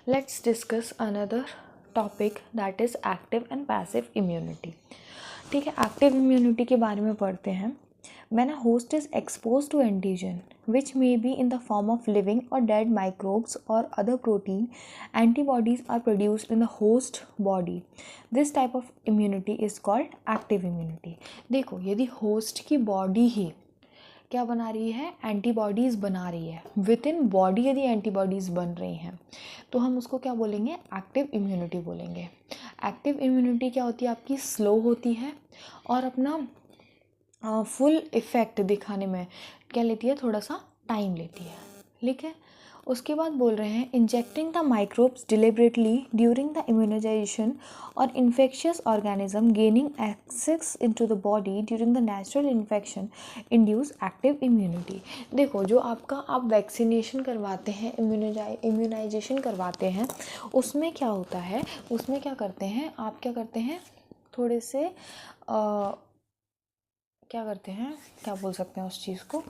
Let's discuss another topic that is active and passive immunity. ठीक है, active immunity के बारे में पढ़ते हैं. When a host is exposed to antigen, which may be in the form of living or dead microbes or other protein, antibodies are produced in the host body. This type of immunity is called active immunity. देखो, यदि host की body ही क्या बना रही है, antibodies बना रही है, विद इन बॉडी यदि एंटीबॉडीज़ बन रही हैं तो हम उसको क्या बोलेंगे, एक्टिव इम्यूनिटी बोलेंगे. एक्टिव इम्यूनिटी क्या होती है, आपकी स्लो होती है और अपना फुल इफ़ेक्ट दिखाने में क्या लेती है, थोड़ा सा टाइम लेती है. ठीक है, उसके बाद बोल रहे हैं injecting the microbes deliberately during the immunisation और infectious organism gaining access into the body during the natural infection induce active immunity. देखो, जो आपका आप वैक्सीनेशन करवाते हैं, इम्यूनाइजेशन करवाते हैं, उसमें क्या होता है, उसमें क्या करते हैं, आप क्या करते हैं, थोड़े से क्या करते हैं, क्या बोल सकते हैं उस चीज़ को,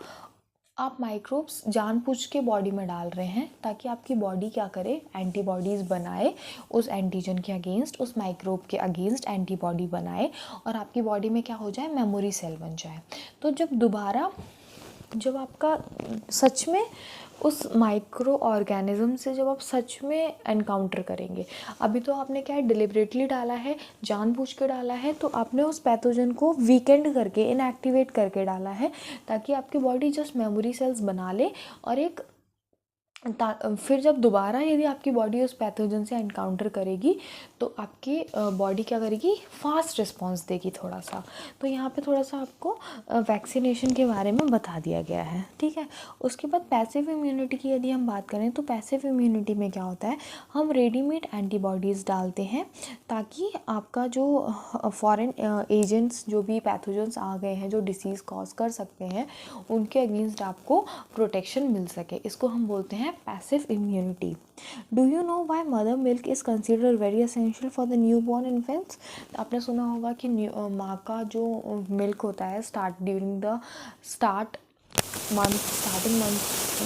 आप माइक्रोब्स जानबूझ के बॉडी में डाल रहे हैं ताकि आपकी बॉडी क्या करे, एंटीबॉडीज़ बनाए उस एंटीजन के अगेंस्ट, उस माइक्रोब के अगेंस्ट एंटीबॉडी बनाए और आपकी बॉडी में क्या हो जाए, मेमोरी सेल बन जाए. तो जब आपका सच में उस माइक्रो ऑर्गेनिज्म से जब आप सच में एनकाउंटर करेंगे, अभी तो आपने क्या है, डिलिबरेटली डाला है, जानबूझ के डाला है, तो आपने उस पैथोजन को वीकेंड करके, इनएक्टिवेट करके डाला है ताकि आपकी बॉडी जस्ट मेमोरी सेल्स बना ले और फिर जब दोबारा यदि आपकी बॉडी उस पैथोजन से एनकाउंटर करेगी तो आपकी बॉडी क्या करेगी, फास्ट रिस्पॉन्स देगी थोड़ा सा. तो यहाँ पे थोड़ा सा आपको वैक्सीनेशन के बारे में बता दिया गया है. ठीक है, उसके बाद पैसिव इम्यूनिटी की यदि हम बात करें तो पैसिव इम्यूनिटी में क्या होता है, हम रेडीमेड एंटीबॉडीज़ डालते हैं ताकि आपका जो फॉरेन एजेंट्स, जो भी पैथोजन्स आ गए हैं जो डिसीज़ कॉज कर सकते हैं, उनके अगेंस्ट आपको प्रोटेक्शन मिल सके. इसको हम बोलते हैं passive immunity. Do you know why mother milk is consider very essential for the new born infants. आपने सुना होगा कि माँ का जो मिल्क होता है during the starting month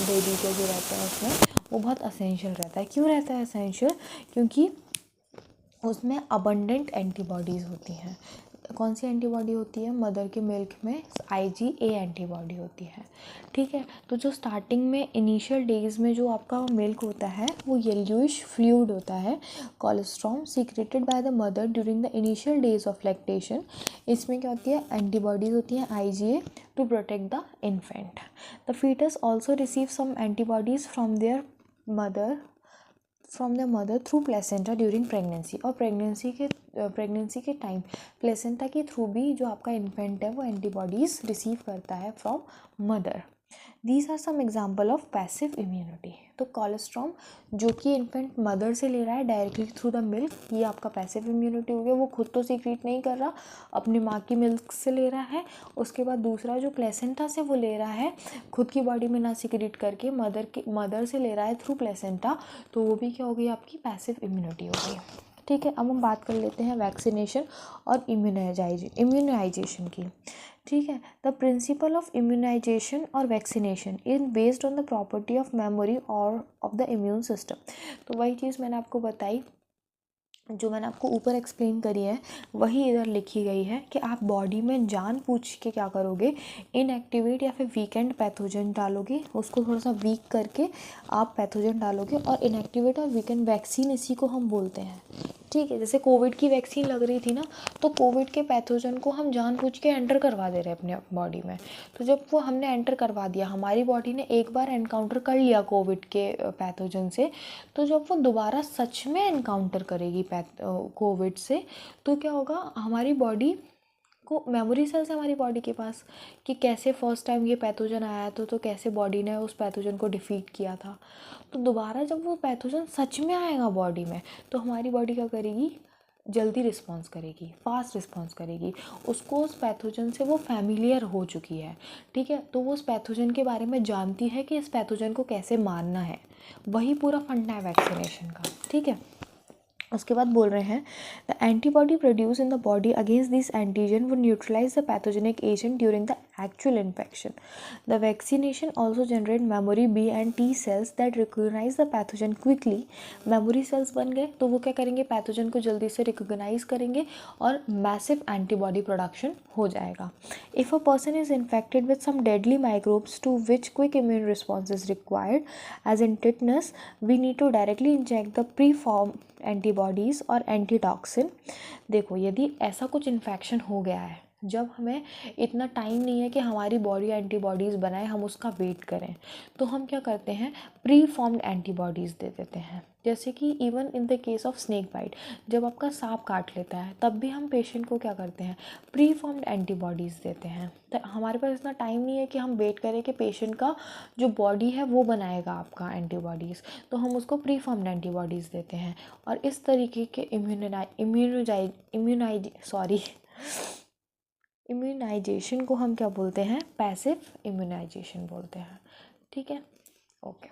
baby के जो रहते हैं उसमें वो बहुत असेंशियल रहता है. क्यों रहता है असेंशियल, क्योंकि उसमें अबंडेंट एंटीबॉडीज़ होती हैं. कौन सी एंटीबॉडी होती है, मदर के मिल्क में IgA एंटीबॉडी होती है. ठीक है, तो जो स्टार्टिंग में इनिशियल डेज में जो आपका मिल्क होता है वो येलोइश फ्लूइड होता है, colostrum secreted by the mother during the initial days of lactation. इसमें क्या होती है, एंटीबॉडीज़ होती हैं IgA to protect the infant. The foetus also receive some antibodies from the mother through placenta during pregnancy. और pregnancy के time placenta के थ्रू भी जो आपका इन्फेंट है वो एंटीबॉडीज़ रिसीव करता है from mother. These are some example of passive immunity. तो कोलेस्ट्रॉम जो कि इन्फेंट मदर से ले रहा है डायरेक्टली थ्रू द मिल्क, ये आपका पैसिव इम्यूनिटी हो गया. वो खुद तो सीक्रेट नहीं कर रहा, अपनी माँ की मिल्क से ले रहा है. उसके बाद दूसरा जो प्लेसेंटा से वो ले रहा है, खुद की बॉडी में ना सीक्रेट करके मदर से ले रहा है थ्रू प्लेसेंटा, तो वो भी क्या हो गई, आपकी पैसिव इम्यूनिटी हो गई. ठीक है, अब हम बात कर लेते हैं वैक्सीनेशन और इम्यूनाइजेशन की. ठीक है, द प्रिंसिपल ऑफ इम्यूनाइजेशन और vaccination is based on the property of memory और ऑफ द इम्यून सिस्टम. तो वही चीज़ मैंने आपको बताई, जो मैंने आपको ऊपर एक्सप्लेन करी है वही इधर लिखी गई है कि आप बॉडी में जानबूझ के क्या करोगे, इनएक्टिवेट या फिर वीकेंड पैथोजन डालोगे, उसको थोड़ा सा वीक करके आप पैथोजन डालोगे. और इनएक्टिवेट और वीकेंड वैक्सीन इसी को हम बोलते हैं. ठीक है, जैसे कोविड की वैक्सीन लग रही थी ना, तो कोविड के पैथोजन को हम जानबूझ के एंटर करवा दे रहे हैं अपने बॉडी में. तो जब वो हमने एंटर करवा दिया, हमारी बॉडी ने एक बार एनकाउंटर कर लिया कोविड के पैथोजन से, तो जब वो दोबारा सच में एनकाउंटर करेगी कोविड से, तो क्या होगा, हमारी बॉडी को मेमोरी सेल्स है हमारी बॉडी के पास कि कैसे फर्स्ट टाइम ये पैथोजन आया तो कैसे बॉडी ने उस पैथोजन को डिफीट किया था. तो दोबारा जब वो पैथोजन सच में आएगा बॉडी में, तो हमारी बॉडी क्या करेगी, जल्दी रिस्पॉन्स करेगी, फास्ट रिस्पॉन्स करेगी. उसको उस पैथोजन से वो फैमिलियर हो चुकी है. ठीक है, तो वो उस पैथोजन के बारे में जानती है कि इस पैथोजन को कैसे मारना है. वही पूरा फंडा है वैक्सीनेशन का. ठीक है, उसके बाद बोल रहे हैं the antibody produce in the body against this antigen would neutralise the pathogenic agent during the actual infection. The vaccination also generate memory B and T cells that recognize the pathogen quickly. memory cells बन गए तो वो क्या करेंगे, pathogen को जल्दी से recognise करेंगे और मैसिव एंटीबॉडी प्रोडक्शन हो जाएगा. If a person is infected with some deadly microbes to which quick immune response is required, as in tetanus, we need to directly inject the preformed antibodies और antitoxin. देखो यदि ऐसा कुछ infection हो गया है, जब हमें इतना टाइम नहीं है कि हमारी बॉडी एंटीबॉडीज़ बनाए, हम उसका वेट करें, तो हम क्या करते हैं, प्री फॉर्म्ड एंटीबॉडीज़ दे देते हैं. जैसे कि even in the case of snake bite, जब आपका सांप काट लेता है तब भी हम पेशेंट को क्या करते हैं, प्री फॉर्म्ड एंटीबॉडीज़ देते हैं. तो हमारे पास इतना टाइम नहीं है कि हम वेट करें कि पेशेंट का जो बॉडी है वो बनाएगा आपका एंटीबॉडीज़, तो हम उसको प्री फॉर्म्ड एंटीबॉडीज़ देते हैं. और इस तरीके के इम्यूनाइजेशन को हम क्या बोलते हैं, पैसिव इम्यूनाइजेशन बोलते हैं. ठीक है, ओके.